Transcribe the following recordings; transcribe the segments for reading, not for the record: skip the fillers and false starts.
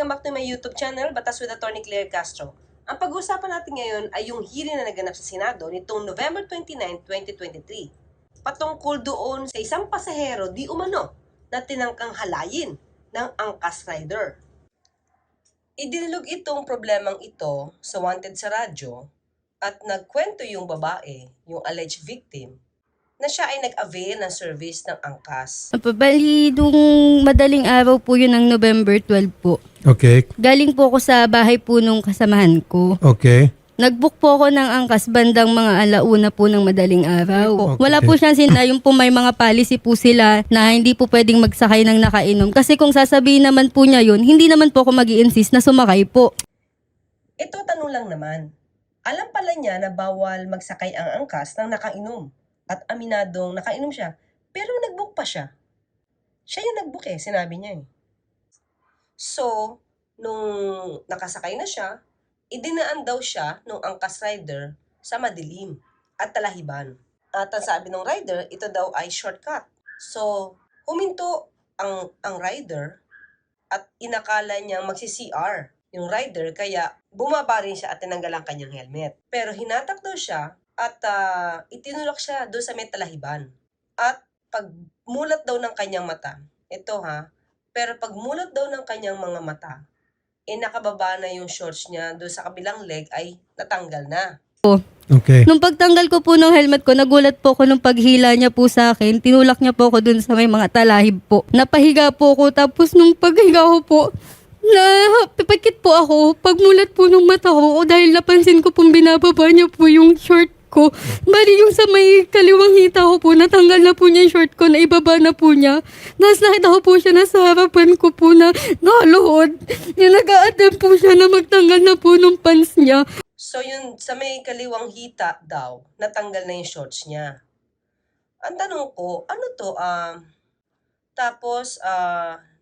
welcome back to my YouTube channel, Batas with Attorney Claire Castro. Ang pag-uusapan natin ngayon ay yung hearing na naganap sa Senado nitong November 29, 2023. Patungkol doon sa isang pasahero di umano na tinangkang halayin ng angkas rider. Idinulog itong problemang ito sa Wanted sa radyo at nagkwento yung babae, yung alleged victim, na siya ay nag-avail ng service ng angkas. Bali, nung madaling araw po yun ng November 12 po. Okay. Galing po ako sa bahay po nung kasamahan ko. Okay. Nag-book po ako ng angkas bandang mga alauna po ng madaling araw. Okay. Wala po siyang yung po may mga policy po sila na hindi po pwedeng magsakay ng nakainom. Kasi kung sasabihin naman po niya yun, hindi naman po ako mag-i-insist na sumakay po. Ito tanong lang naman. Alam pala niya na bawal magsakay ang angkas ng nakainom. At aminadong nakainom siya, pero nag-book pa siya. Siya yung nag-book sinabi niya . So, nung nakasakay na siya, idinaan daw siya nung angkas rider sa madilim at talahiban. At ang sabi ng rider, ito daw ay shortcut. So, huminto ang rider at inakala niyang magsi-CR yung rider, kaya bumaba rin siya at tinanggal ang kanyang helmet. Pero hinatak daw siya at itinulak siya doon sa may talahiban. At pagmulat daw ng kanyang mata, pero pagmulat daw ng kanyang mga mata, nakababa na yung shorts niya doon sa kabilang leg ay natanggal na. Okay. Nung pagtanggal ko po ng helmet ko, nagulat po ako nung paghila niya po sa akin. Tinulak niya po ako dun sa may mga talahib po. Napahiga po ako, tapos nung paghiga ko po, pipikit po ako. Pagmulat po ng mata ko, dahil napansin ko pong binababa niya po yung short ko. Bali yung sa may kaliwang hita ko po, natanggal na po niya yung short ko, na ibaba na po niya. Tapos nakita ko po siya nasa harapan ko po na nakaluhod. Yung nag-a-attempt po siya na magtanggal na po nung pants niya. So yun, sa may kaliwang hita daw, natanggal na yung shorts niya. Ang tanong ko, ano to? Tapos,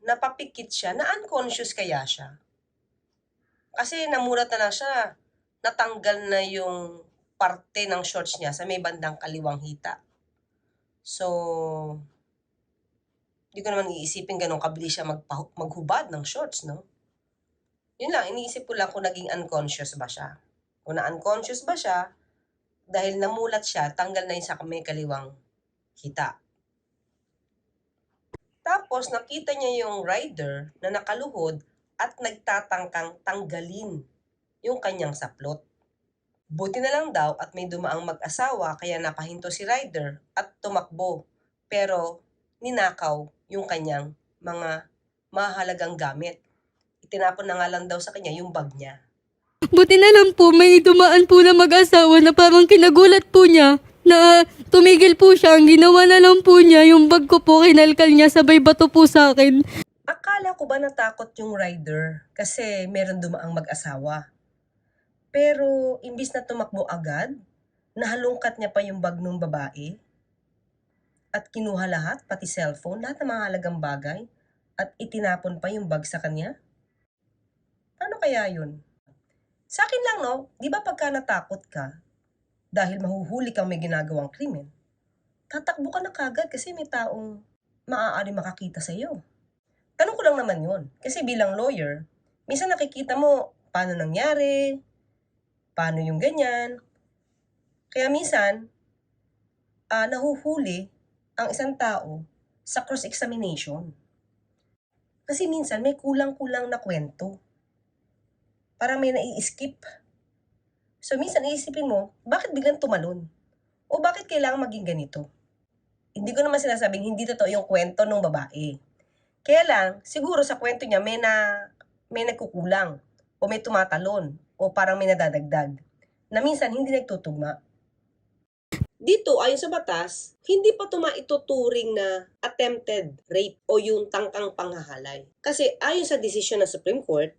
napapikit siya, na-unconscious kaya siya? Kasi namulat na lang siya, natanggal na yung parte ng shorts niya sa may bandang kaliwang hita. So, di ko naman iisipin ganun kabili siya maghubad ng shorts, no? Yun lang, iniisip ko lang kung naging unconscious ba siya. Kung na-unconscious ba siya, dahil namulat siya, tanggal na yun sa may kaliwang hita. Tapos, nakita niya yung rider na nakaluhod at nagtatangkang tanggalin yung kanyang saplot. Buti na lang daw at may dumaang mag-asawa kaya napahinto si rider at tumakbo. Pero, ninakaw yung kanyang mga mahalagang gamit. Itinapon na nga lang daw sa kanya yung bag niya. Buti na lang po, may dumaan po na mag-asawa na parang kinagulat po niya na tumigil po siya. Ang ginawa na lang po niya, yung bag ko po, kinalkal niya, sabay bato po sa akin. Akala ko ba natakot yung rider kasi meron dumaang mag-asawa? Pero imbis na tumakbo agad, nahalungkat niya pa yung bag ng babae at kinuha lahat, pati cellphone, lahat ng mga halagang bagay at itinapon pa yung bag sa kanya? Paano kaya yun? Sa akin lang, no? Di ba pagka natakot ka dahil mahuhuli kang may ginagawang krimen, tatakbo ka na kagad kasi may taong maaari makakita sa iyo. Tanong ko lang naman yun. Kasi bilang lawyer, minsan nakikita mo paano nangyari, paano yung ganyan. Kaya minsan, nahuhuli ang isang tao sa cross-examination. Kasi minsan may kulang-kulang na kwento. Parang may nai-skip. So minsan iisipin mo, bakit biglang tumalon? O bakit kailangan maging ganito? Hindi ko naman sinasabing hindi totoo yung kwento ng babae. Kaya lang, siguro sa kwento niya may nagkukulang o may tumatalon o parang may nadadagdag na minsan hindi nagtutugma. Dito, ayon sa batas, hindi pa maituturing na attempted rape o yung tangkang panghahalay. Kasi ayon sa desisyon ng Supreme Court,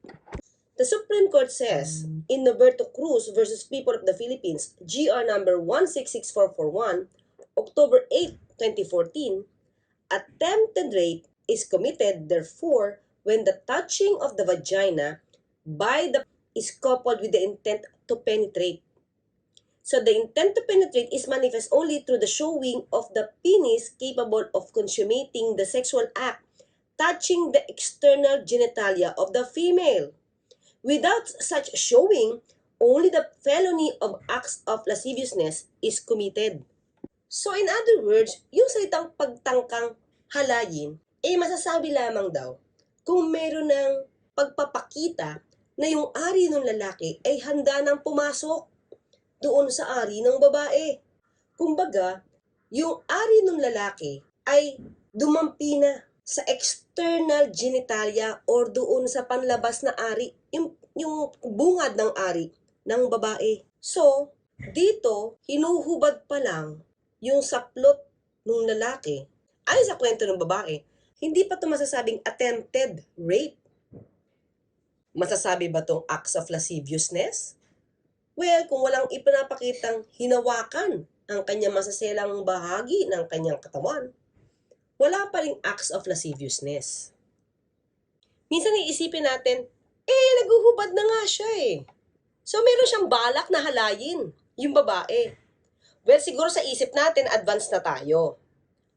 the Supreme Court says in Noberto Cruz versus People of the Philippines, GR number 166441, October 8, 2014, attempted rape is committed, therefore, when the touching of the vagina by the is coupled with the intent to penetrate. So the intent to penetrate is manifest only through the showing of the penis capable of consummating the sexual act, touching the external genitalia of the female. Without such showing, only the felony of acts of lasciviousness is committed. So in other words, yung salitang pagtangkang halayin, masasabi lamang daw kung meron ng pagpapakita na yung ari ng lalaki ay handa nang pumasok doon sa ari ng babae. Kumbaga, yung ari ng lalaki ay dumampi na sa external genitalia or doon sa panlabas na ari, yung bungad ng ari ng babae. So, dito, hinuhubad pa lang yung saplot ng lalaki. Ayon sa kwento ng babae, hindi pa ito masasabing attempted rape. Masasabi ba itong acts of lasciviousness? Well, kung walang ipinapakitang hinawakan ang kanyang masaselang bahagi ng kanyang katawan, wala pa ring acts of lasciviousness. Minsan iisipin natin, naguhubad na nga siya eh. So, meron siyang balak na halayin yung babae. Well, siguro sa isip natin, advance na tayo.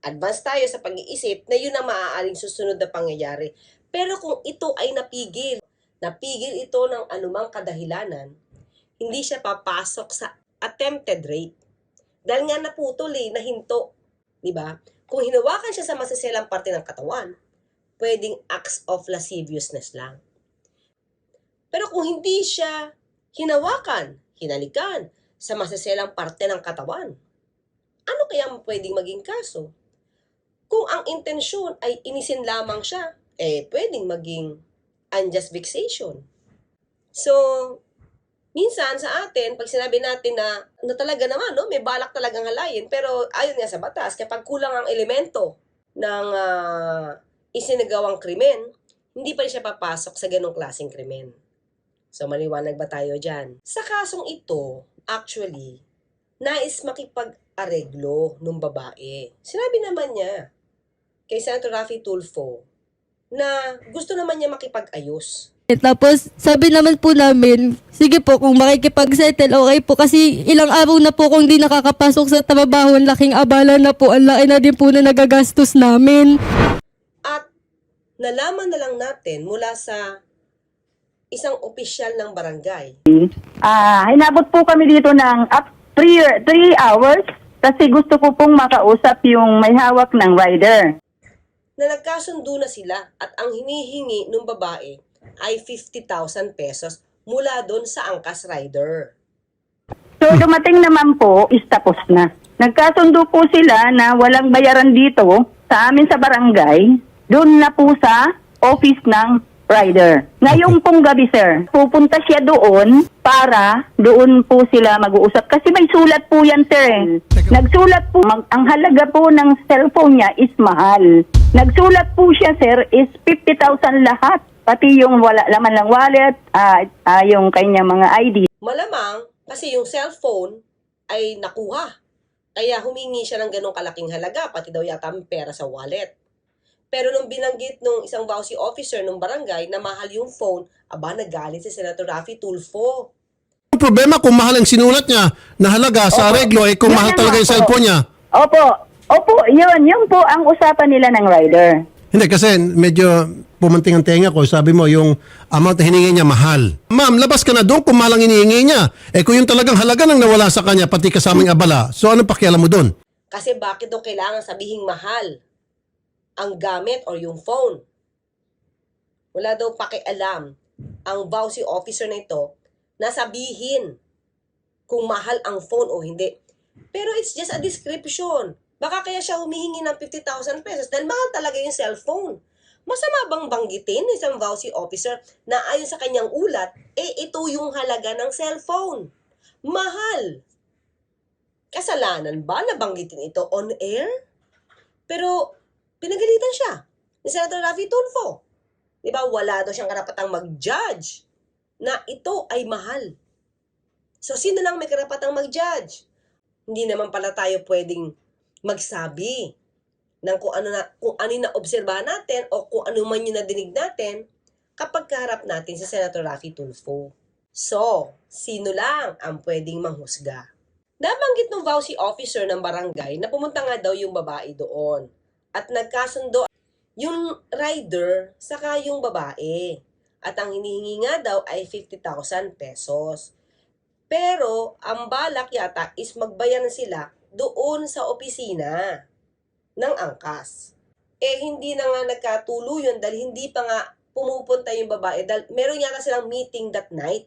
Advance tayo sa pag-iisip na yun ang maaaring susunod na pangyayari. Pero kung ito ay napigil ito ng anumang kadahilanan, hindi siya papasok sa attempted rape. Dahil nga naputol nahinto. Diba? Kung hinawakan siya sa masaselang parte ng katawan, pwedeng acts of lasciviousness lang. Pero kung hindi siya hinawakan, hinalikan sa masaselang parte ng katawan, ano kaya pwedeng maging kaso? Kung ang intensyon ay inisin lamang siya, pwedeng maging unjust vexation. So, minsan sa atin, pag sinabi natin na talaga naman, may balak talagang halayin, pero ayon nga sa batas, kapag kulang ang elemento ng isinagawang krimen, hindi pa rin siya papasok sa ganong klaseng krimen. So, maliwanag ba tayo dyan? Sa kasong ito, actually, nais makipag-areglo ng babae. Sinabi naman niya kay Senator Raffy Tulfo na gusto naman niya makipag-ayos. Tapos, sabi naman po namin, sige po, kung makikipag-settle, okay po. Kasi ilang araw na po kung di nakakapasok sa trabaho, ang laking abala na po, ang laki na din po na nagagastos namin. At nalaman na lang natin mula sa isang opisyal ng barangay. Hinabot po kami dito ng 3 hours kasi gusto ko pong makausap yung may hawak ng rider. Na nagkasundo na sila at ang hinihingi ng babae ay 50,000 pesos mula doon sa angkas rider. So dumating naman po, is tapos na. Nagkasundo po sila na walang bayaran dito sa amin sa barangay, doon na po sa office ng rider. Ngayong pong gabi, sir, pupunta siya doon para doon po sila mag-uusap. Kasi may sulat po yan, sir. Nagsulat po, ang halaga po ng cellphone niya is mahal. Nagsulat po siya, sir, is 50,000 lahat. Pati yung laman ng wallet, yung kanya mga ID. Malamang kasi yung cellphone ay nakuha. Kaya humingi siya ng ganong kalaking halaga, pati daw yata ang pera sa wallet. Pero nung binanggit nung isang VAUSI officer ng barangay na mahal yung phone, nagalit si Senator Raffy Tulfo. Ang problema kung mahal ang sinulat niya na halaga sa areglo kung mahal talaga yung cellphone niya. Opo, yun po ang usapan nila ng rider. Hindi, kasi medyo pumanting ang tenga ko. Sabi mo, yung amount na hiningi niya mahal. Ma'am, labas ka na doon kung mahal ang hinihingi niya. Kung yung talagang halaga nang nawala sa kanya, pati kasamang abala, so anong pakialam mo doon? Kasi bakit daw kailangan sabihing mahal ang gamit or yung phone? Wala daw pakialam ang VAUSI officer na ito na sabihin kung mahal ang phone o hindi. Pero it's just a description. Baka kaya siya humihingi ng 50,000 pesos dahil mahal talaga yung cellphone. Masama bang banggitin ng isang VAUSI officer na ayon sa kanyang ulat, ito yung halaga ng cellphone? Mahal. Kasalanan ba na banggitin ito on air? Pero pinagalitan siya ni Senator Raffy Tulfo. Diba, wala daw siyang karapatang mag-judge na ito ay mahal. So, sino lang may karapatang mag-judge? Hindi naman pala tayo pwedeng magsabi ng kung ano yung na-obserbahan natin o kung ano man yung nadinig natin kapag kaharap natin si Senator Raffy Tulfo. So, sino lang ang pwedeng manghusga? Nabanggit ng VAUSI officer ng barangay na pumunta nga daw yung babae doon at nagkasundo yung rider saka yung babae. At ang hinihingi nga daw ay 50,000 pesos. Pero ang balak yata is magbayaran sila doon sa opisina ng angkas. Hindi na nga nagkatuluyan dahil hindi pa nga pumupunta yung babae dahil meron yata silang meeting that night.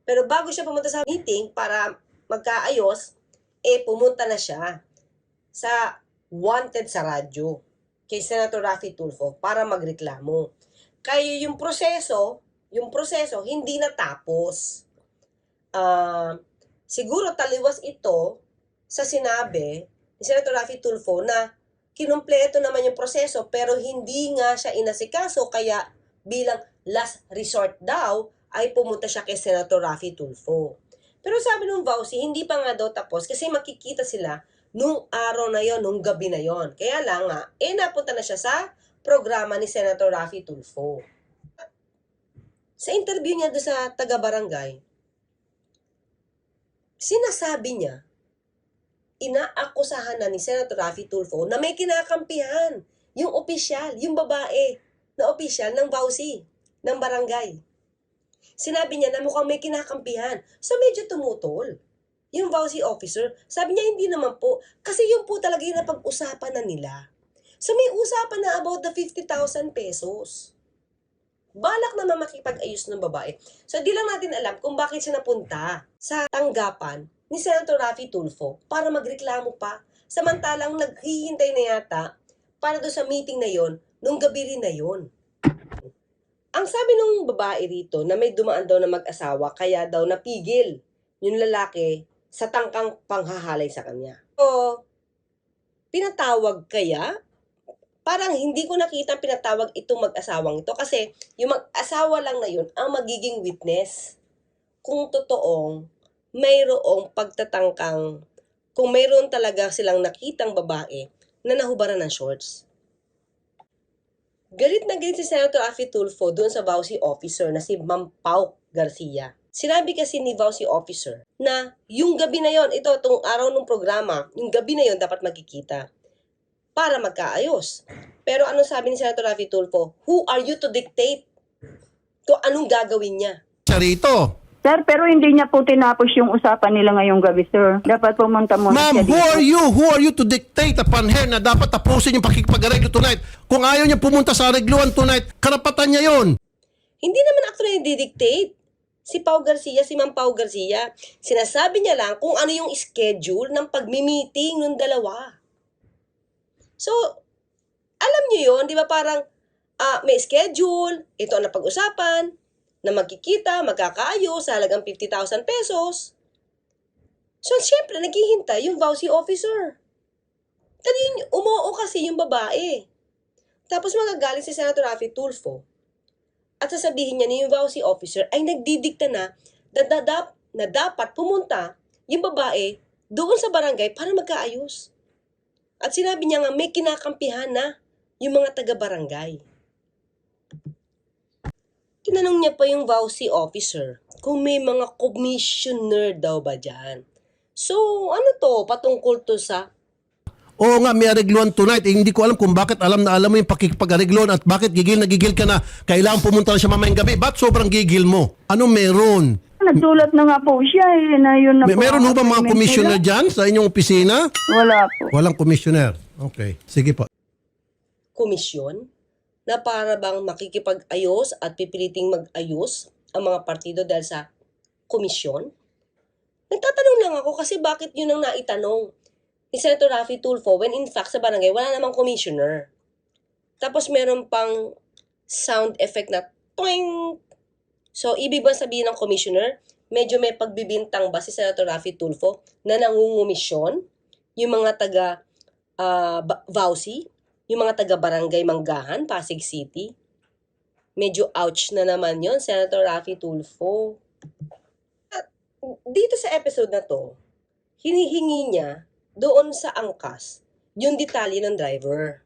Pero bago siya pumunta sa meeting para magkaayos, pumunta na siya sa wanted sa radyo kay Senator Raffy Tulfo para magreklamo. Kaya yung proseso hindi natapos. Siguro taliwas ito sa sinabi ni Senator Raffy Tulfo na kinumpleto naman yung proseso pero hindi nga siya inasikaso kaya bilang last resort daw ay pumunta siya kay Senator Raffy Tulfo. Pero sabi nung Vauci, hindi pa nga daw tapos kasi makikita sila nung araw na yon, nung gabi na yon. Kaya lang nga, napunta na siya sa programa ni Senator Raffy Tulfo. Sa interview niya doon sa taga-barangay, sinasabi niya, inaakusahan na ni Senator Raffy Tulfo na may kinakampihan yung opisyal, yung babae na opisyal ng Vauci, ng barangay. Sinabi niya na mukhang may kinakampihan. So medyo tumutol. Yung Vauci officer, sabi niya hindi naman po. Kasi yun po talaga yung napag-usapan na nila. So may usapan na about the 50,000 pesos. Balak naman makipag-ayos ng babae. So di lang natin alam kung bakit siya napunta sa tanggapan ni Senator Raffy Tulfo para magreklamo pa. Samantalang naghihintay na yata para doon sa meeting na yon, nung gabi rin na yon. Ang sabi nung babae rito na may dumaan daw na mag-asawa kaya daw napigil yung lalaki sa tangkang panghahalay sa kanya. So, pinatawag kaya? Parang hindi ko nakita pinatawag itong mag-asawang ito kasi yung mag-asawa lang na yun ang magiging witness kung totoong mayroong pagtatangkang, kung mayroon talaga silang nakitang babae na nahubaran ng shorts. Galit na galit si Senator Raffy Tulfo doon sa Vauci officer na si Ma'am Pau Garcia. Sinabi kasi ni Vauci officer na yung gabi na yon, itong araw ng programa, yung gabi na yon dapat magkikita para magkaayos. Pero anong sabi ni Senator Raffy Tulfo? Who are you to dictate kung anong gagawin niya? Siya rito. Sir, pero hindi niya po tinapos yung usapan nila ngayong gabi, sir. Dapat pumunta muna Ma'am, siya who dito. are you? Who are you to dictate upon her na dapat tapusin yung pakikipag-areglo tonight? Kung ayaw niya pumunta sa aregluan tonight, karapatan niya yon. Hindi naman actually didictate. Si Pau Garcia, si Ma'am Pau Garcia, sinasabi niya lang kung ano yung schedule ng pagmi-meeting ng dalawa. So, alam niyo yon, di ba parang may schedule, ito ang napag-usapan, na magkikita, magkakaayos sa halagang 50,000 pesos. So, syempre, naghihintay yung Vauci officer. Umuo kasi yung babae. Tapos magagaling si Senator Raffy Tulfo. At sasabihin niya na yung Vauci officer ay nagdidikta na dapat pumunta yung babae doon sa barangay para magkaayos. At sinabi niya nga may kinakampihan na yung mga taga-barangay. Tinanong niya pa yung Vauci officer kung may mga commissioner daw ba dyan. So, ano to? Patungkol to sa... Oo nga, may aregluan tonight. Hindi ko alam kung bakit alam na alam mo yung pakikipag-aregluan at bakit gigil na gigil ka na kailangan pumunta na siya mamayang gabi. Ba't sobrang gigil mo? Ano meron? Nagsulat na nga po siya na yun na po. Meron ho ba mga agreement commissioner nila? dyan sa inyong opisina? Wala po. Walang commissioner. Okay. Sige po. komisyon na para bang makikipag-ayos at pipiliting mag-ayos ang mga partido dahil sa komisyon? Nagtatanong lang ako kasi bakit yun ang naitanong ni Senator Raffy Tulfo when in fact sa barangay wala namang commissioner. Tapos meron pang sound effect na toing. So, ibig ba sabihin ng commissioner, medyo may pagbibintang ba si Senator Raffy Tulfo na nangungumisyon yung mga taga Vauci, yung mga taga-barangay Manggahan, Pasig City? Medyo ouch na naman yon, Senator Raffy Tulfo. At dito sa episode na to, hinihingi niya doon sa angkas yung detalye ng driver.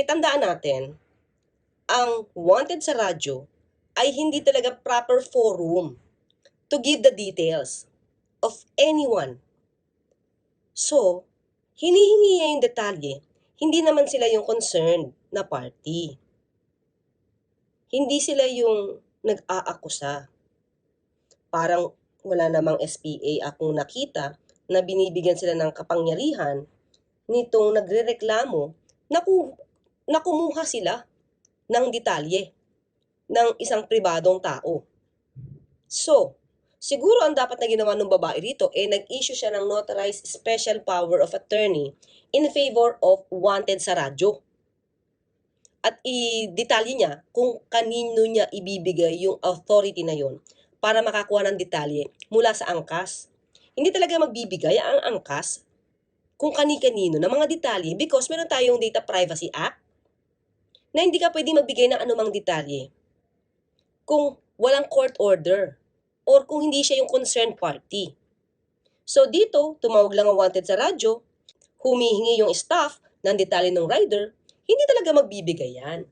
Tandaan natin, ang wanted sa radyo ay hindi talaga proper forum to give the details of anyone. So, hinihingi niya yung detalye, hindi naman sila yung concerned na party. Hindi sila yung nag-aakusa. Parang wala namang SPA akong nakita na binibigyan sila ng kapangyarihan nitong nagrereklamo na kumuha sila ng detalye ng isang pribadong tao. So, siguro ang dapat na ginawa ng babae rito nag-issue siya ng notarized special power of attorney in favor of wanted sa radyo. At i-detalye niya kung kanino niya ibibigay yung authority na yon para makakuha ng detalye mula sa angkas. Hindi talaga magbibigay ang angkas kung kani-kanino ng mga detalye because meron tayong Data Privacy Act na hindi ka pwede magbigay ng anumang detalye kung walang court order or kung hindi siya yung concerned party. So dito, tumawag lang ang wanted sa radyo, humihingi yung staff ng detalye ng rider, hindi talaga magbibigay yan.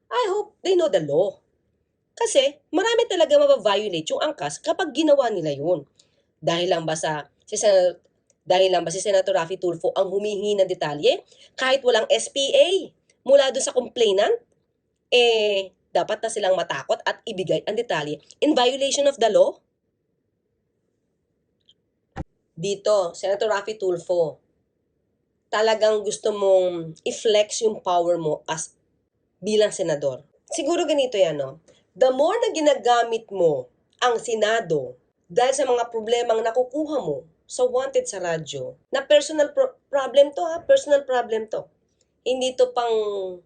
I hope they know the law. Kasi marami talaga mababiolate yung angkas kapag ginawa nila yun. Dahil lang ba si Senator Raffy Tulfo ang humihingi ng detalye kahit walang SPA mula doon sa complainant, dapat na silang matakot at ibigay ang detalye in violation of the law? Dito, Senator Raffy Tulfo, talagang gusto mong i-flex yung power mo as bilang senador. Siguro ganito yan, no? The more na ginagamit mo ang Senado dahil sa mga problemang nakukuha mo sa wanted sa radyo, na personal problem to ha, personal problem to. Hindi to pang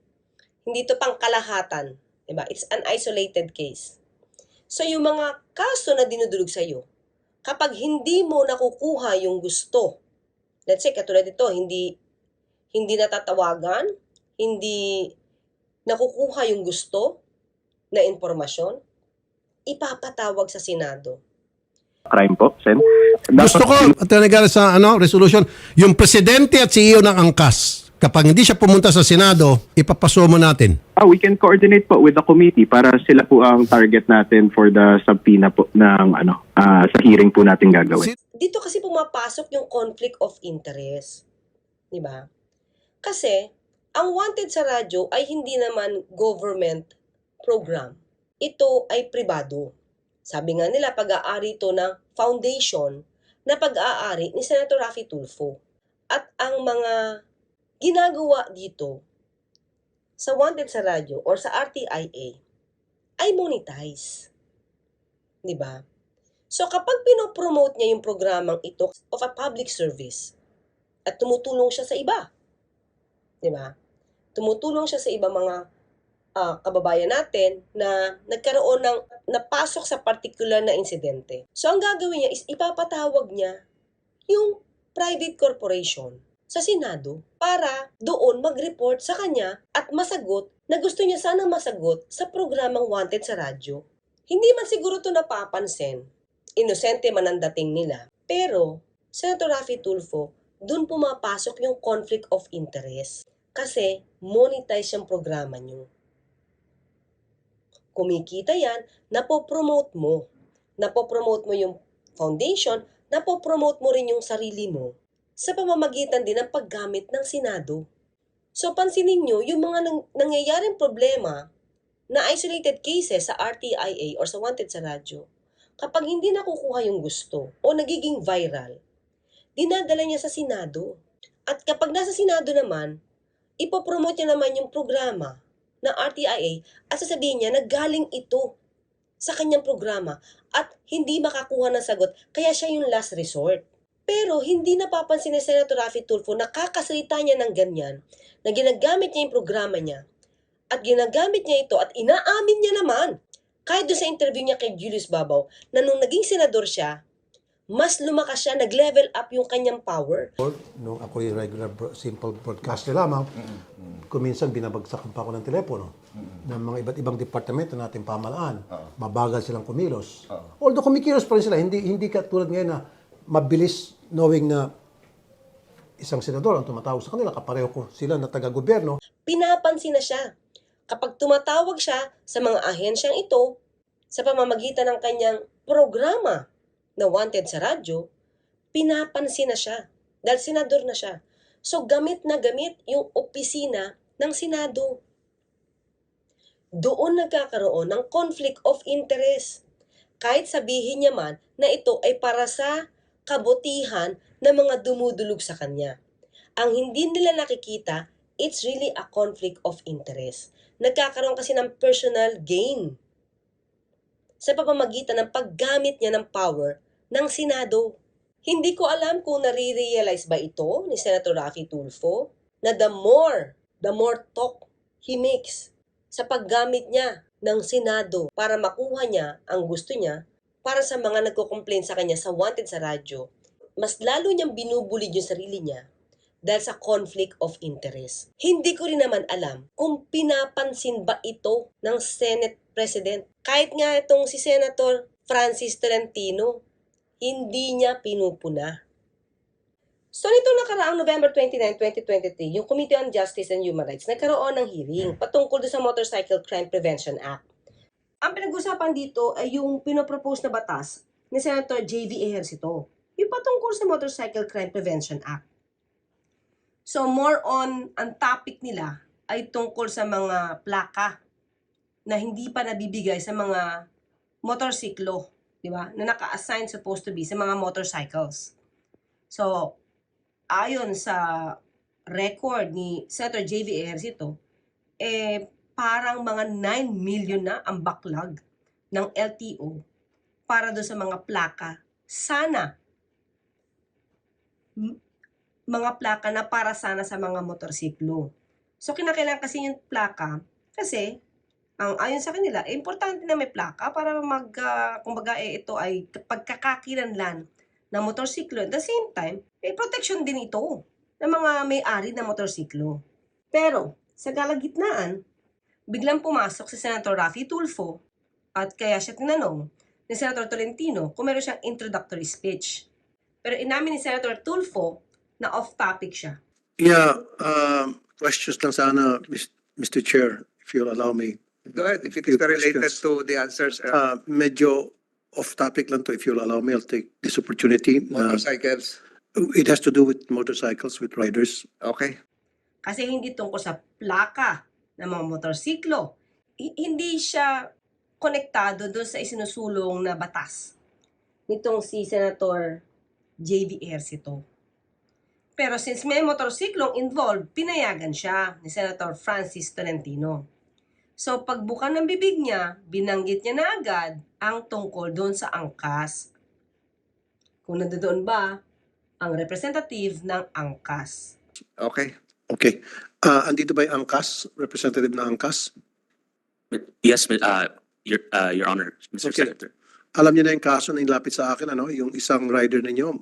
kalahatan, diba? It's an isolated case. So yung mga kaso na dinudulog sa iyo, kapag hindi mo nakukuha yung gusto, let's say katulad ito, hindi natatawagan, hindi nakukuha yung gusto na informasyon, ipapatawag sa Senado. Crime po, Sen. Gusto ko, Atty. Garrett, sa resolution, yung presidente at CEO ng angkas, kapag hindi siya pumunta sa Senado, ipapaso mo natin. We can coordinate po with the committee para sila po ang target natin for the subpoena po ng sa hearing po natin gagawin. Dito kasi pumapasok yung conflict of interest. Di ba? Kasi, ang wanted sa radyo ay hindi naman government program. Ito ay pribado. Sabi nga nila, pag-aari ito ng foundation na pag-aari ni Senator Raffy Tulfo. At ang mga ginagawa dito sa wanted sa radyo or sa RTIA ay monetize. Di ba? So kapag pinopromote niya yung programang ito of a public service at tumutulong siya sa iba, di ba? Tumutulong siya sa iba mga kababayan natin na nagkaroon ng napasok sa particular na insidente. So ang gagawin niya is ipapatawag niya yung private corporation sa Senado para doon mag-report sa kanya at masagot na gusto niya sanang masagot sa programang wanted sa radyo. Hindi man siguro ito napapansin, inosente man ang dating nila, pero Senator Raffy Tulfo, doon pumapasok yung conflict of interest kasi monetize yung programa niyo. Kumikita yan, napopromote mo. Napopromote mo yung foundation, napopromote mo rin yung sarili mo sa pamamagitan din ng paggamit ng Senado. So pansinin nyo, yung mga nangyayaring problema na isolated cases sa RTIA or sa wanted sa radyo, kapag hindi nakukuha yung gusto o nagiging viral, dinadala niya sa Senado. At kapag nasa Senado naman, ipopromote niya naman yung programa ng RTIA at sasabihin niya na galing ito sa kanyang programa at hindi makakuha ng sagot, kaya siya yung last resort. Pero hindi napapansin ni Senator Raffy Tulfo na kakasalita niya ng ganyan, na ginagamit niya yung programa niya at ginagamit niya ito at inaamin niya naman kahit doon sa interview niya kay Julius Babaw na nung naging senador siya, mas lumakas siya, nag-level up yung kanyang power. Nung ako yung regular simple broadcaster lamang, kuminsan binabagsakan pa ako ng telepono ng mga iba't ibang departamento natin pamalaan. Mabagal silang kumilos. Although kumikilos pa rin sila, hindi katulad ngayon na mabilis knowing na isang senador ang tumatawag sa kanila, kapareho ko sila na taga-gobyerno. Pinapansin na siya. Kapag tumatawag siya sa mga ahensyang ito, sa pamamagitan ng kanyang programa na wanted sa radyo, pinapansin na siya dahil senador na siya. So gamit na gamit yung opisina ng Senado. Doon nagkakaroon ng conflict of interest. Kahit sabihin niya man na ito ay para sa kabutihan ng mga dumudulog sa kanya. Ang hindi nila nakikita, it's really a conflict of interest. Nagkakaroon kasi ng personal gain sa pamamagitan ng paggamit niya ng power ng Senado. Hindi ko alam kung nare-realize ba ito ni Senator Raffy Tulfo na the more talk he makes sa paggamit niya ng Senado para makuha niya ang gusto niya para sa mga nagko-complain sa kanya sa wanted sa radyo, mas lalo niyang binubulid yung sarili niya dahil sa conflict of interest. Hindi ko rin naman alam kung pinapansin ba ito ng Senate President. Kahit nga itong si Senator Francis Tolentino, hindi niya pinupuna. So nitong nakaraang November 29, 2023, yung Committee on Justice and Human Rights nagkaroon ng hearing patungkol sa Motorcycle Crime Prevention Act. Ang pinag-usapan dito ay yung pinopropose na batas ni Senator J.V. Ejercito, yung patungkol sa Motorcycle Crime Prevention Act. So more on, ang topic nila ay tungkol sa mga plaka na hindi pa nabibigay sa mga motorsiklo, di ba? Na naka-assign supposed to be sa mga motorcycles. So, ayon sa record ni Senator J.V. Ejercito, parang mga 9 million na ang backlog ng LTO para doon sa mga plaka. Sana, mga plaka na para sana sa mga motorsiklo. So, kinakailangan kasi yung plaka kasi ang ayon sa kanila, importante na may plaka para kumbaga ito ay pagkakakilanlan ng motorsiklo. At the same time, protection din ito ng mga may-ari ng motorsiklo. Pero, sa kalagitnaan, biglang pumasok si Senator Raffy Tulfo at kaya siya tinanong ni Senator Tolentino kung meron siyang introductory speech. Pero inamin ni Senator Tulfo na off-topic siya. Yeah, questions lang sana, Mr. Chair, if you'll allow me. Go ahead, if it is related to the answers, Medyo off-topic lang to, if you'll allow me, I'll take this opportunity. motorcycles. It has to do with motorcycles, with riders. Okay. Kasi hindi tungkol sa plaka ng mga motorsiklo. Hindi siya konektado doon sa isinusulong na batas nitong si Senator J.V. Ejercito. Pero since may motorsiklong involved, pinayagan siya ni Senator Francis Tolentino. So pagbuka ng bibig niya, binanggit niya na agad ang tungkol doon sa angkas. Kung nandoon ba ang representative ng angkas. Okay. Okay. Andito ba yung angkas? Representative na angkas? Yes, Your Honor, Mr. Okay. Senator. Alam niyo na yung kaso na inilapit sa akin, ano? Yung isang rider ninyo.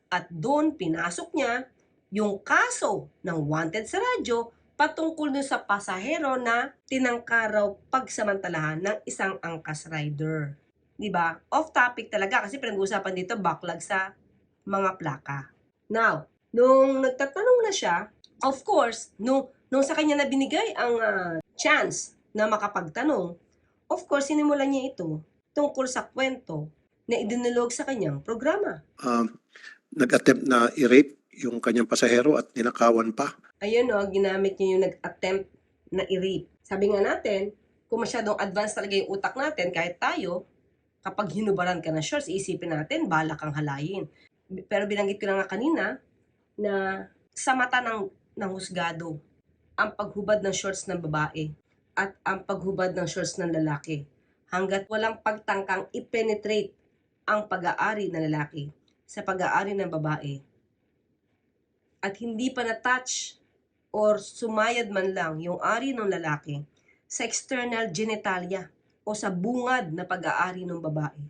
At doon pinasok niya yung kaso ng wanted sa radyo patungkol dun sa pasahero na tinangkaraw pagsamantalahan ng isang angkas rider. Diba? Off topic talaga kasi pinag-uusapan dito backlog sa mga plaka. Now, nung nagtatanong na siya, of course, nung sa kanya na binigay ang chance na makapagtanong, of course, sinimulan niya ito tungkol sa kwento na idinulog sa kanyang programa. Nag-attempt na i-rape yung kanyang pasahero at ninakawan pa. Ayun ginamit niya yung nag-attempt na i-rape. Sabi nga natin, kung masyadong advanced talaga yung utak natin, kahit tayo, kapag hinubaran ka ng shorts, iisipin natin, bala kang halayin. Pero binanggit ko na nga kanina, na sa mata ng husgado, ang paghubad ng shorts ng babae at ang paghubad ng shorts ng lalaki, hanggat walang pagtangkang i-penetrate ang pag-aari ng lalaki sa pag-aari ng babae, at hindi pa na-touch or sumayad man lang yung ari ng lalaki sa external genitalia o sa bungad na pag-aari ng babae,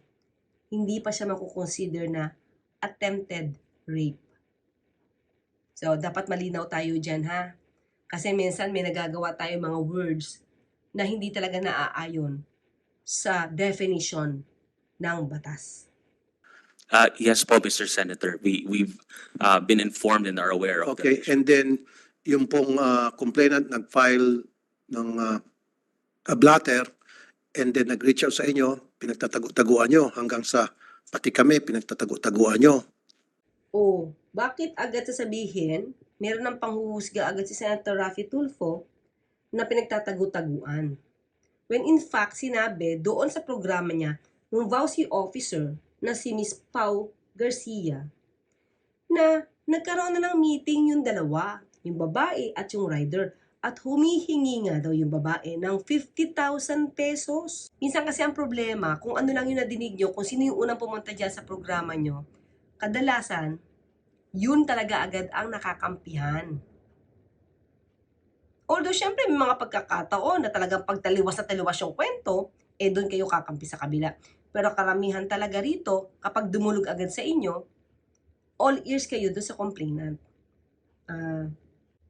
hindi pa siya makukonsider na attempted rape. So, dapat malinaw tayo dyan, ha? Kasi minsan may nagagawa tayo mga words na hindi talaga naaayon sa definition ng batas. Yes po, Mr. Senator. We've been informed and are aware of Okay, the and then yung pong complainant nag-file ng blatter and then nag-reach out sa inyo, pinagtatago-taguan nyo hanggang sa pati kami pinagtatago-taguan nyo. O, bakit agad sasabihin, meron ng panghuhusga agad si Senator Raffy Tulfo na pinagtatago-taguan? When in fact, sinabi doon sa programa niya, ng VAUSI officer na si Miss Pau Garcia, na nagkaroon na ng meeting yung dalawa, yung babae at yung rider. At humihingi nga daw yung babae ng 50,000 pesos. Minsan kasi ang problema, kung ano lang yung nadinig nyo, kung sino yung unang pumunta dyan sa programa nyo, kadalasan, yun talaga agad ang nakakampihan. Although, syempre, may mga pagkakataon na talagang pagtaliwas na taliwas yung kwento, doon kayo kakampi sa kabila. Pero karamihan talaga rito, kapag dumulog agad sa inyo, all ears kayo doon sa complainant.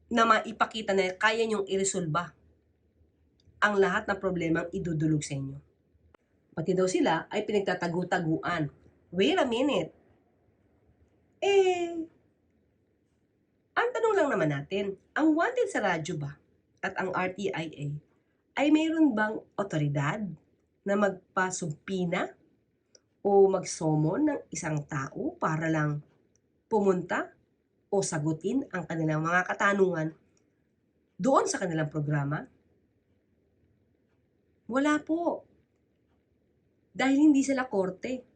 Na maipakita na kaya niyong iresolba ang lahat ng problemang idudulog sa inyo. Pati daw sila ay pinagtatagu-taguan. Wait a minute. Ang tanong lang naman natin, ang wanted sa radyo ba at ang RTIA ay mayroon bang otoridad na magpasumpina o magsomon ng isang tao para lang pumunta o sagutin ang kanilang mga katanungan doon sa kanilang programa? Wala po. Dahil hindi sila korte.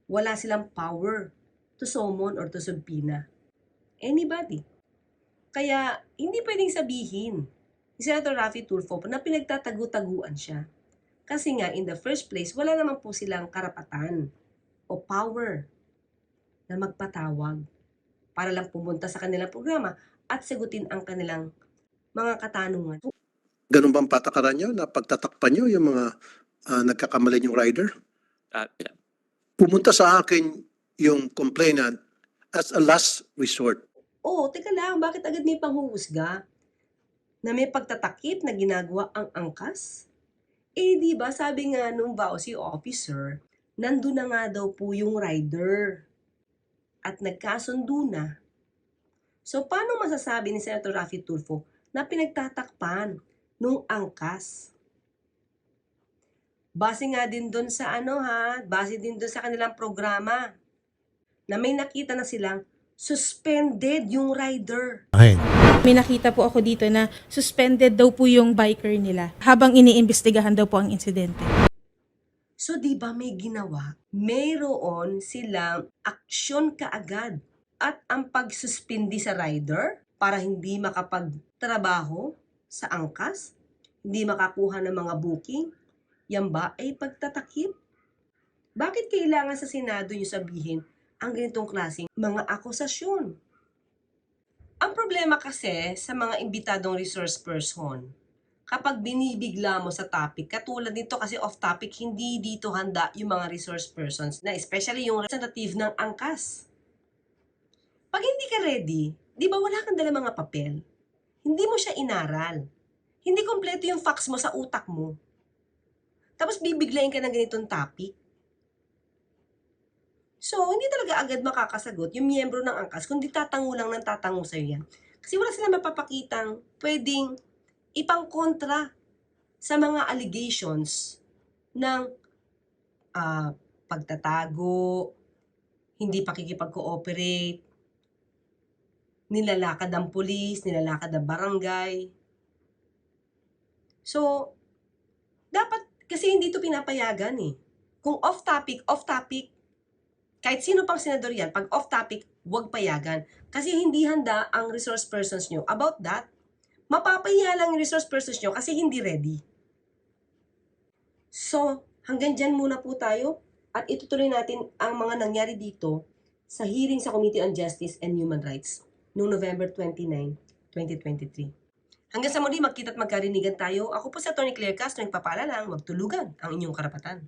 Wala silang power to summon or to subpoena anybody. Kaya hindi pwedeng sabihin ni Senator Raffy Tulfo na pinagtatagu-taguan siya. Kasi nga, in the first place, wala naman po silang karapatan o power na magpatawag para lang pumunta sa kanilang programa at sagutin ang kanilang mga katanungan. Ganun bang patakaran nyo na pagtatakpan nyo yung mga nagkakamali yung rider? Yeah. Pumunta sa akin yung complainant as a last resort. Teka lang, bakit agad may panghuhusga? Na may pagtatakip na ginagawa ang angkas? Di ba sabi nga nung VAUSI officer, nandun na nga daw po yung rider. At nagkasundo na. So, paano masasabi ni Senator Raffy Tulfo na pinagtatakpan nung angkas? Base nga din doon sa base din doon sa kanilang programa na may nakita na silang suspended yung rider. Okay. May nakita po ako dito na suspended daw po yung biker nila habang iniimbestigahan daw po ang insidente. So, di ba may ginawa? Mayroon silang aksyon kaagad. At ang pagsuspindi sa rider para hindi makapagtrabaho sa angkas, hindi makakuha ng mga booking, yan ba ay pagtatakip? Bakit kailangan sa Senado nyo sabihin ang ganitong klaseng mga akusasyon? Ang problema kasi sa mga imbitadong resource person, kapag binibigla mo sa topic, katulad nito kasi off topic, hindi dito handa yung mga resource persons, na especially yung representative ng angkas. Pag hindi ka ready, di ba wala kang dala mga papel? Hindi mo siya inaral. Hindi kompleto yung facts mo sa utak mo. Tapos bibiglayin ka ng ganitong topic. So, hindi talaga agad makakasagot yung miyembro ng angkas kundi tatango lang ng tatango sa'yo yan. Kasi wala silang mapapakitang pwedeng ipangkontra sa mga allegations ng pagtatago, hindi pakikipag-cooperate, nilalakad ang pulis, nilalakad ang barangay. So, dapat kasi hindi ito pinapayagan eh. Kung off-topic, kahit sino pang senador yan, pag off-topic, huwag payagan. Kasi hindi handa ang resource persons nyo about that. Mapapahiya lang yung resource persons nyo kasi hindi ready. So, hanggang dyan muna po tayo at itutuloy natin ang mga nangyari dito sa hearing sa Committee on Justice and Human Rights noong November 29, 2023. Hanggang sa muli, magkita't magkarinigan tayo. Ako po si Atty. Claire Castro, nagpapaalala lang, magtulugan ang inyong karapatan.